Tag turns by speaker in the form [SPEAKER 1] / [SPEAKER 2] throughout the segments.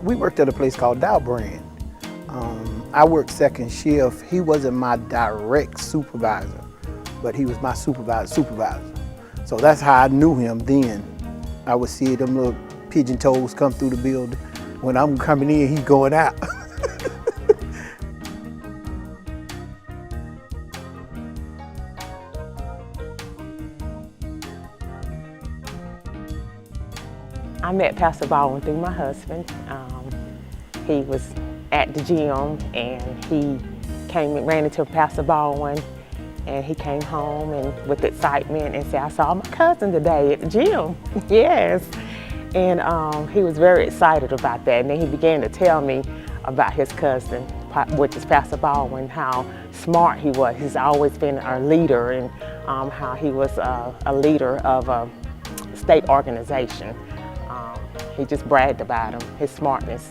[SPEAKER 1] We worked at a place called Baldwin. I worked second shift. He wasn't my direct supervisor, but he was my supervisor. So that's how I knew him then. I would see them little pigeon toes come through the building. When I'm coming in, he's going out.
[SPEAKER 2] I met Pastor Baldwin through my husband. He was at the gym and he ran into Pastor Baldwin, and he came home and with excitement and said, "I saw my cousin today at the gym." Yes. And he was very excited about that. And then he began to tell me about his cousin, which is Pastor Baldwin, how smart he was. He's always been a leader, and how he was a leader of a state organization. He just bragged about him, his smartness.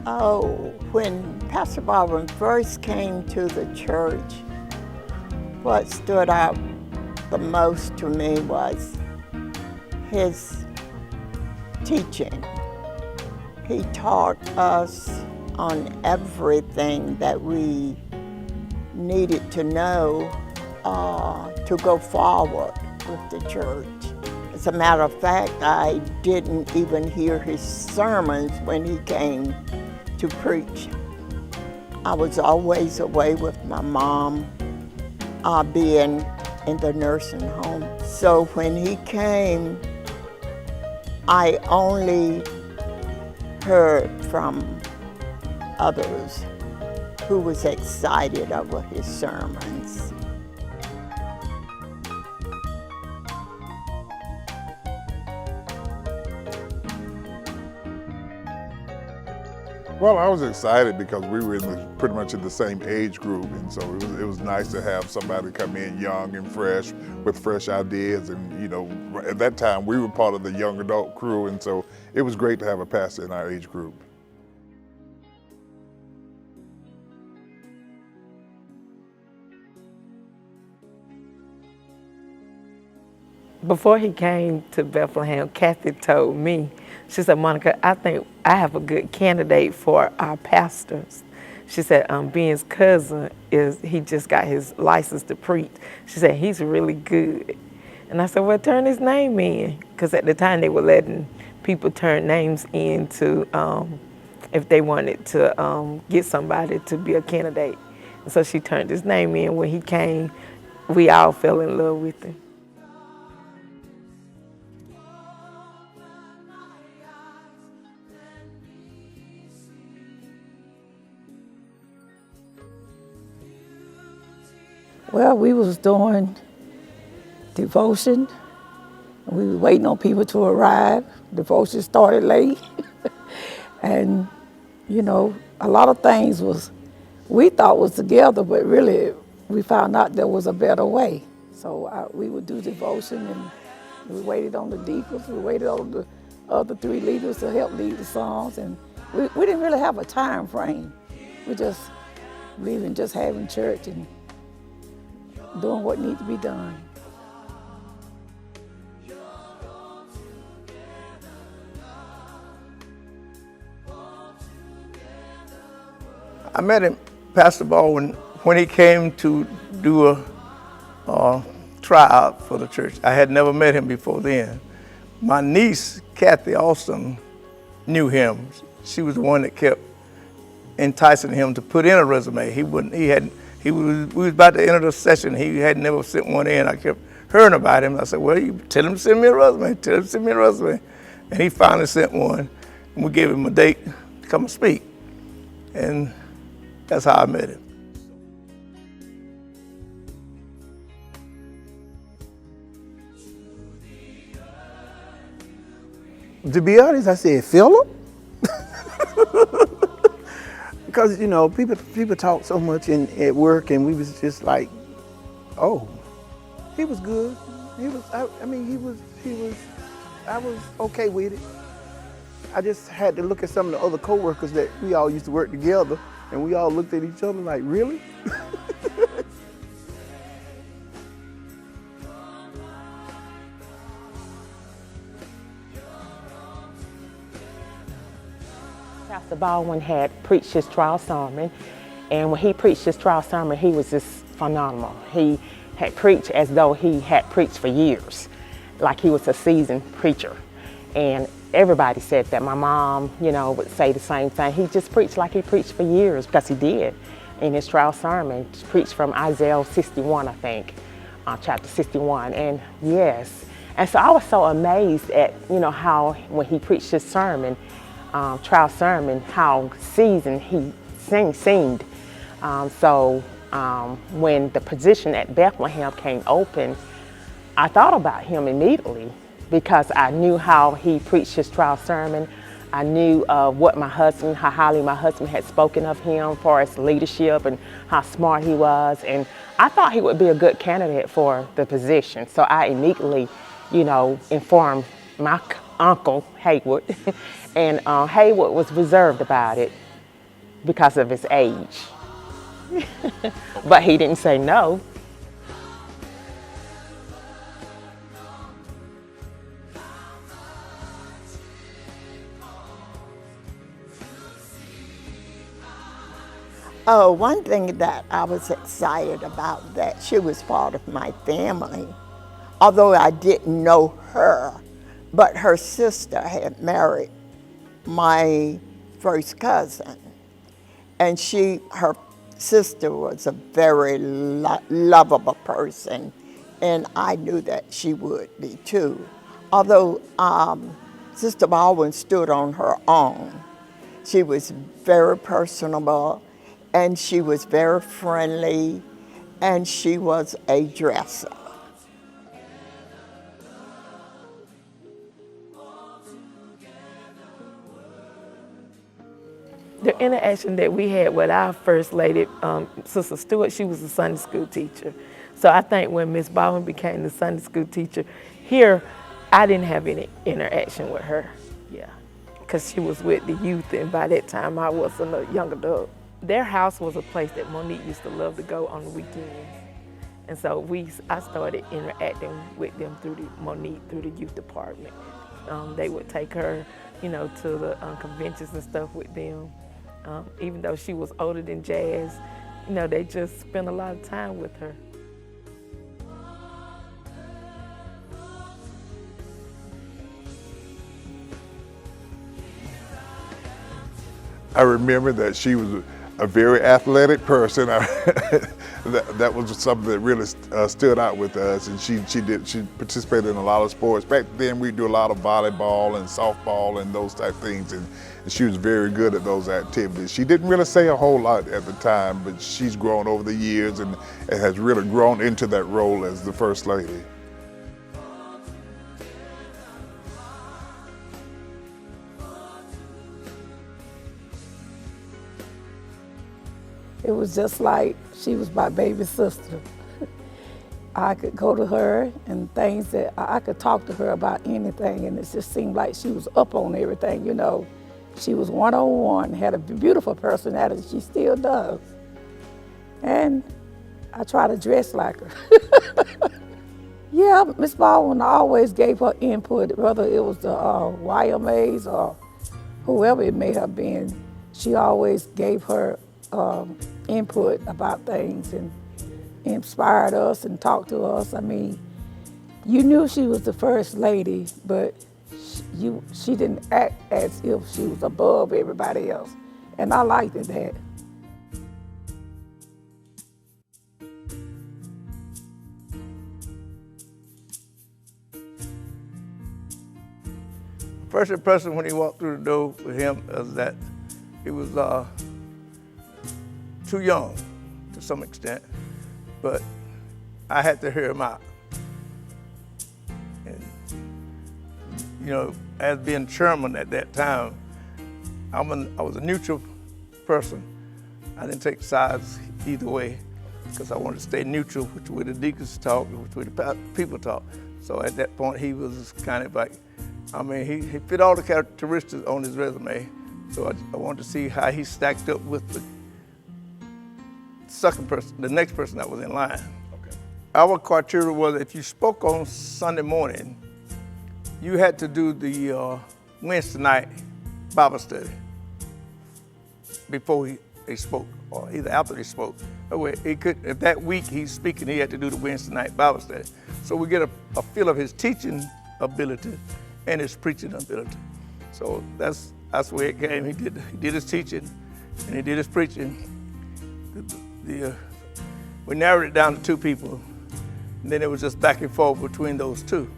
[SPEAKER 3] Oh, when Pastor Baldwin first came to the church, what stood out the most to me was his teaching. He taught us on everything that we needed to know to go forward with the church. As a matter of fact, I didn't even hear his sermons when he came to preach. I was always away with my mom, being in the nursing home. So when he came, I only heard from others who was excited over his sermons.
[SPEAKER 4] Well, I was excited because we were pretty much in the same age group, and so it was nice to have somebody come in young and fresh with fresh ideas. And you know, at that time we were part of the young adult crew, and so it was great to have a pastor in our age group.
[SPEAKER 5] Before he came to Bethlehem, Kathy told me, she said, "Monica, I think I have a good candidate for our pastors." She said, Ben's cousin, he just got his license to preach. She said, "He's really good." And I said, "Well, turn his name in." Because at the time they were letting people turn names in to, if they wanted to get somebody to be a candidate. And so she turned his name in. When he came, we all fell in love with him.
[SPEAKER 6] Well, we was doing devotion. We were waiting on people to arrive. Devotion started late. And, you know, a lot of things we thought was together, but really we found out there was a better way. So we would do devotion, and we waited on the deacons, we waited on the other three leaders to help lead the songs, and we didn't really have a time frame. We just believed in just having church and doing what needs to be done.
[SPEAKER 1] I met him, Pastor Baldwin, when he came to do a tryout for the church. I had never met him before then. My niece, Kathy Austin, knew him. She was the one that kept enticing him to put in a resume. We was about to enter the session. He had never sent one in. I kept hearing about him. I said, "Well, you tell him to send me a resume. Tell him to send me a resume." And he finally sent one. And we gave him a date to come and speak. And that's how I met him. To be honest, I said, "Phillip?" Because, you know, people talk so much at work, and we was just like, oh, he was good. I was okay with it.
[SPEAKER 7] I just had to look at some of the other co-workers that we all used to work together, and we all looked at each other like, really?
[SPEAKER 2] Pastor Baldwin had preached his trial sermon, and when he preached his trial sermon, he was just phenomenal. He had preached as though he had preached for years, like he was a seasoned preacher. And everybody said that. My mom, would say the same thing. He just preached like he preached for years, because he did. In his trial sermon, preached from Isaiah 61, I think, chapter 61, and yes. And so I was so amazed at, how when he preached his sermon, trial sermon, how seasoned he seemed. When the position at Bethlehem came open, I thought about him immediately, because I knew how he preached his trial sermon. I knew how highly my husband had spoken of him for his leadership and how smart he was. And I thought he would be a good candidate for the position. So I immediately, informed my uncle, Haywood, and Haywood was reserved about it because of his age. But he didn't say no.
[SPEAKER 3] Oh, one thing that I was excited about, that she was part of my family, although I didn't know her, but her sister had married my first cousin, and her sister was a very lovable person, and I knew that she would be too. Although Sister Baldwin stood on her own, she was very personable, and she was very friendly, and she was a dresser.
[SPEAKER 5] The interaction that we had with our First Lady, Sister Stewart, she was a Sunday school teacher. So I think when Miss Baldwin became the Sunday school teacher here, I didn't have any interaction with her, because she was with the youth, and by that time I was a young adult. Their house was a place that Monique used to love to go on the weekends. And so I started interacting with them through the youth department. They would take her, to the conventions and stuff with them. Even though she was older than Jazz, they just spent a lot of time with her.
[SPEAKER 4] I remember that she was a very athletic person. That was something that really stood out with us, and she participated in a lot of sports. Back then we do a lot of volleyball and softball and those type things, and she was very good at those activities. She didn't really say a whole lot at the time, but she's grown over the years and has really grown into that role as the First Lady.
[SPEAKER 6] It was just like she was my baby sister. I could go to her and things that I could talk to her about anything, and it just seemed like she was up on everything, She was one-on-one, had a beautiful personality, she still does. And I try to dress like her. Yeah, Miss Baldwin always gave her input, whether it was the YMAs or whoever it may have been. She always gave her input about things and inspired us and talked to us. I mean, you knew she was the First Lady, but she didn't act as if she was above everybody else. And I liked that.
[SPEAKER 1] First impression when he walked through the door with him was that he was too young to some extent, but I had to hear him out. And, as being chairman at that time, I was a neutral person. I didn't take sides either way, because I wanted to stay neutral, which way the deacons talk, which way the people talk. So at that point, he was kind of like I mean, he fit all the characteristics on his resume. So I wanted to see how he stacked up with the second person, the next person that was in line. Okay. Our criteria was if you spoke on Sunday morning, you had to do the Wednesday night Bible study before they spoke, or either after they spoke. That way, he could, if that week he's speaking, he had to do the Wednesday night Bible study. So we get a feel of his teaching ability and his preaching ability. So that's where it came. He did his teaching and he did his preaching. We narrowed it down to two people, and then it was just back and forth between those two.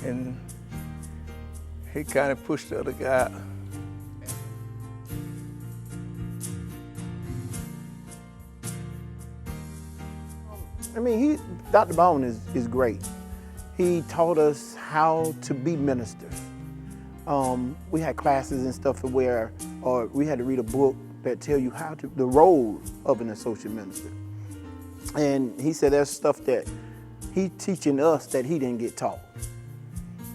[SPEAKER 1] And he kind of pushed the other guy out.
[SPEAKER 7] I mean, Dr. Baldwin is great. He taught us how to be ministers. We had classes and stuff where, or we had to read a book that tell you the role of an associate minister. And he said there's stuff that he teaching us that he didn't get taught.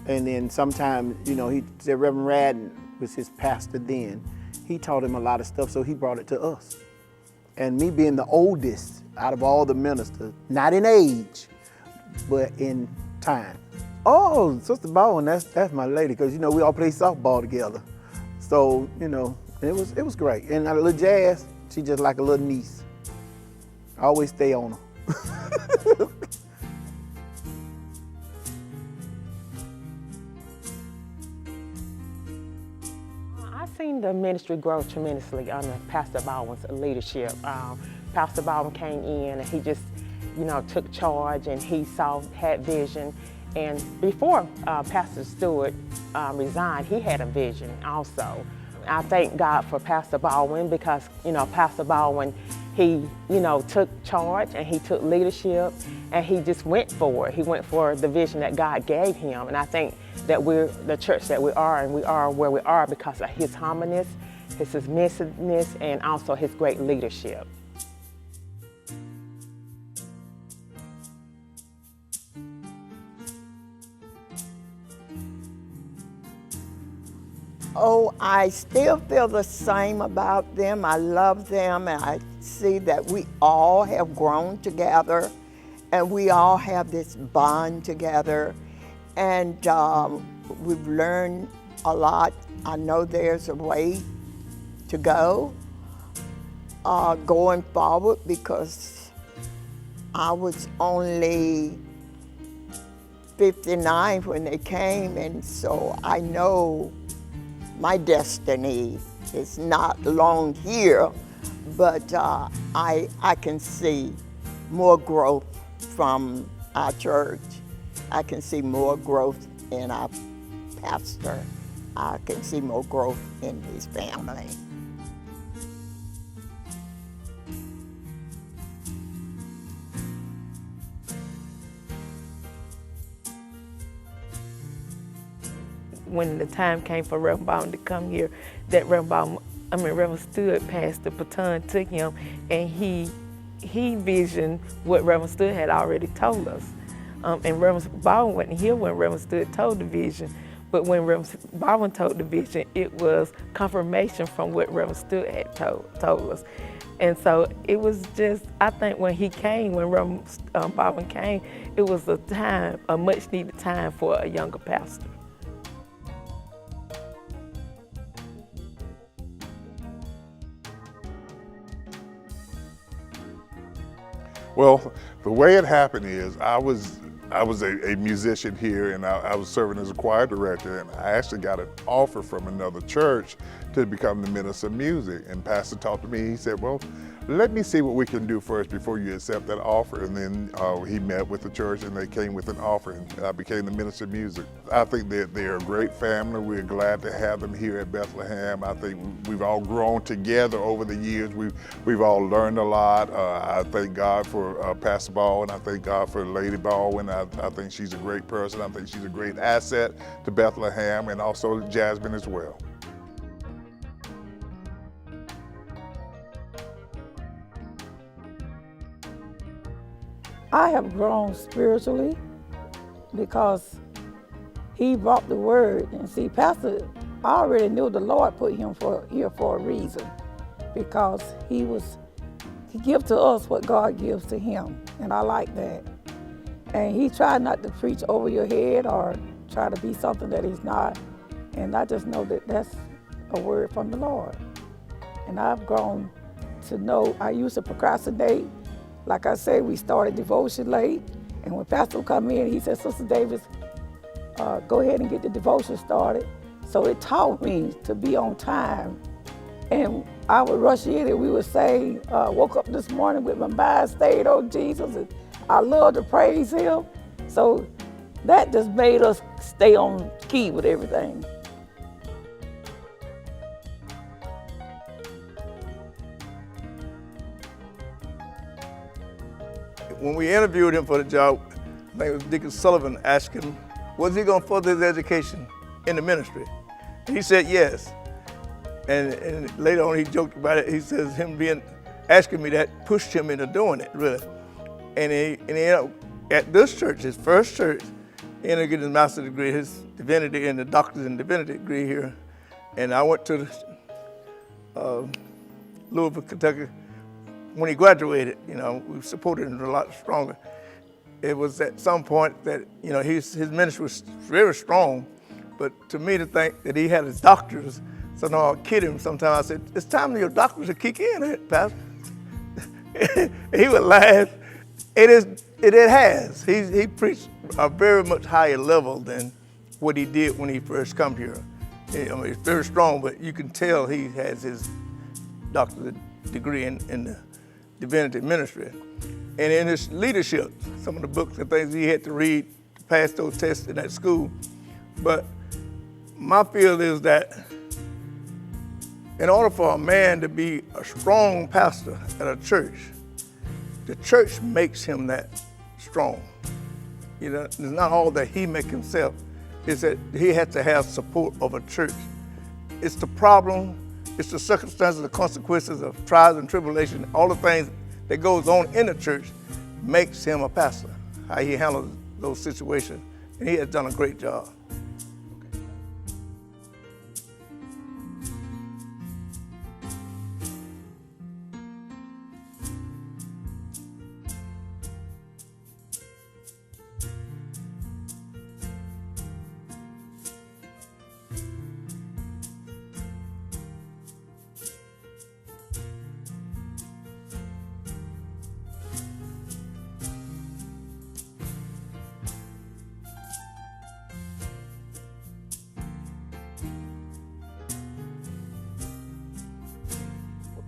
[SPEAKER 7] And then sometimes, he said Reverend Radden was his pastor then. He taught him a lot of stuff, so he brought it to us. And me being the oldest out of all the ministers, not in age, but in time. Oh, Sister Baldwin, that's my lady, because we all play softball together. So, it was great. And a little Jazz, she just like a little niece. I always stay on her.
[SPEAKER 2] I've seen the ministry grow tremendously under Pastor Baldwin's leadership. Pastor Baldwin came in and he just, took charge, and he had vision. And before Pastor Stewart resigned, he had a vision also. I thank God for Pastor Baldwin because, Pastor Baldwin, he, took charge and he took leadership and he just went for it. He went for the vision that God gave him. And I think that we're the church that we are, and we are where we are because of his humbleness, his submissiveness, and also his great leadership.
[SPEAKER 3] Oh, I still feel the same about them. I love them, and I see that we all have grown together, and we all have this bond together, and we've learned a lot. I know there's a way to go going forward because I was only 59 when they came, and so I know my destiny is not long here, but I can see more growth from our church. I can see more growth in our pastor. I can see more growth in his family.
[SPEAKER 5] When the time came for Reverend Baldwin to come here, that Reverend Stewart, Pastor Patton, took him, and he visioned what Reverend Stewart had already told us. And Reverend Baldwin wasn't here when Reverend Stewart told the vision, but when Reverend Baldwin told the vision, it was confirmation from what Reverend Stewart had told us. And so it was just, I think when he came, when Reverend Baldwin came, it was a much needed time for a younger pastor.
[SPEAKER 4] Well, the way it happened is I was a musician here, and I was serving as a choir director, and I actually got an offer from another church to become the minister of music. And Pastor talked to me, he said, well, let me see what we can do first before you accept that offer. And then he met with the church and they came with an offer, and I became the minister of music. I think that they're a great family. We're glad to have them here at Bethlehem. I think we've all grown together over the years. We've all learned a lot. I thank God for Pastor Baldwin. I thank God for Lady Baldwin. I think she's a great person. I think she's a great asset to Bethlehem, and also LaJasmin as well.
[SPEAKER 6] I have grown spiritually because he brought the word. And see, Pastor, I already knew the Lord put him here for a reason, because he gives to us what God gives to him, and I like that. And he tried not to preach over your head or try to be something that he's not. And I just know that that's a word from the Lord. And I've grown to know I used to procrastinate. Like I say, we started devotion late. And when Pastor would come in, he said, Sister Davis, go ahead and get the devotion started. So it taught me to be on time. And I would rush in and we would say, woke up this morning with my mind stayed on Jesus. And I love to praise him. So that just made us stay on key with everything.
[SPEAKER 1] When we interviewed him for the job, I think it was Deacon Sullivan asked him, was he going to further his education in the ministry? And he said yes. And later on he joked about it. He says him asking me that pushed him into doing it, really. And he ended up at this church, his first church, he ended up getting his master's degree, his divinity, and the doctor's in divinity degree here. And I went to Louisville, Kentucky. When he graduated, we supported him a lot stronger. It was at some point that, his ministry was very strong, but to me to think that he had his doctors, so now I kid him sometimes. I said, it's time for your doctors to kick in, Pastor. He would laugh. It has. He preached a very much higher level than what he did when he first come here. It's very strong, but you can tell he has his doctorate degree in the divinity ministry. And in his leadership, some of the books and things he had to read to pass those tests in that school. But my feel is that in order for a man to be a strong pastor at a church, the church makes him that strong. It's not all that he makes himself. It's that he has to have support of a church. It's the problem, it's the circumstances, the consequences of trials and tribulation, all the things that goes on in the church makes him a pastor, how he handles those situations. And he has done a great job.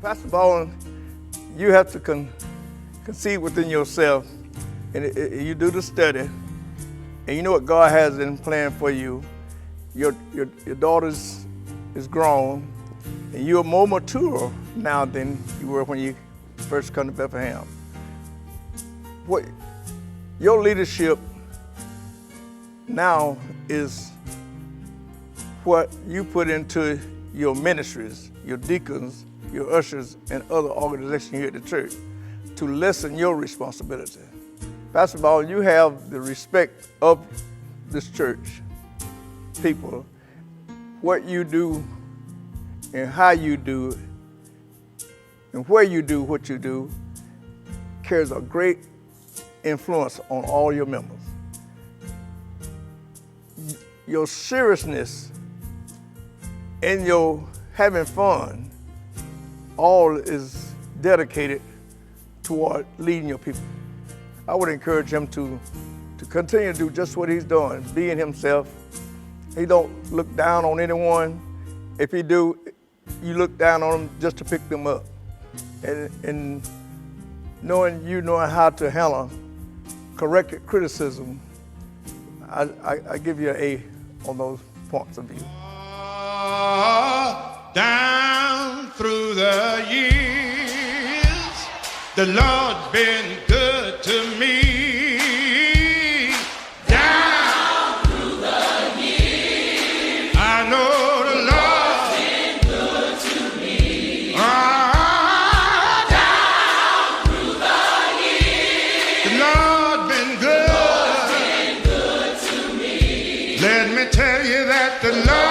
[SPEAKER 1] Pastor Baldwin, you have to conceive within yourself, and you do the study, and you know what God has in plan for you. Your daughter is grown, and you're more mature now than you were when you first come to Bethlehem. What your leadership now is what you put into your ministries, your deacons, your ushers, and other organizations here at the church to lessen your responsibility. Pastor Baldwin, you have the respect of this church people. What you do and how you do it and where you do what you do carries a great influence on all your members. Your seriousness and your having fun all is dedicated toward leading your people. I would encourage him to continue to do just what he's doing, being himself. He don't look down on anyone. If he do, you look down on them just to pick them up. And knowing how to handle corrected criticism, I give you an A on those points of view.
[SPEAKER 8] Down through the years, the Lord's been good to me. Down through the years, I know the Lord's been good to me. Down through the years, the Lord's been good to me. Let me tell you that the Lord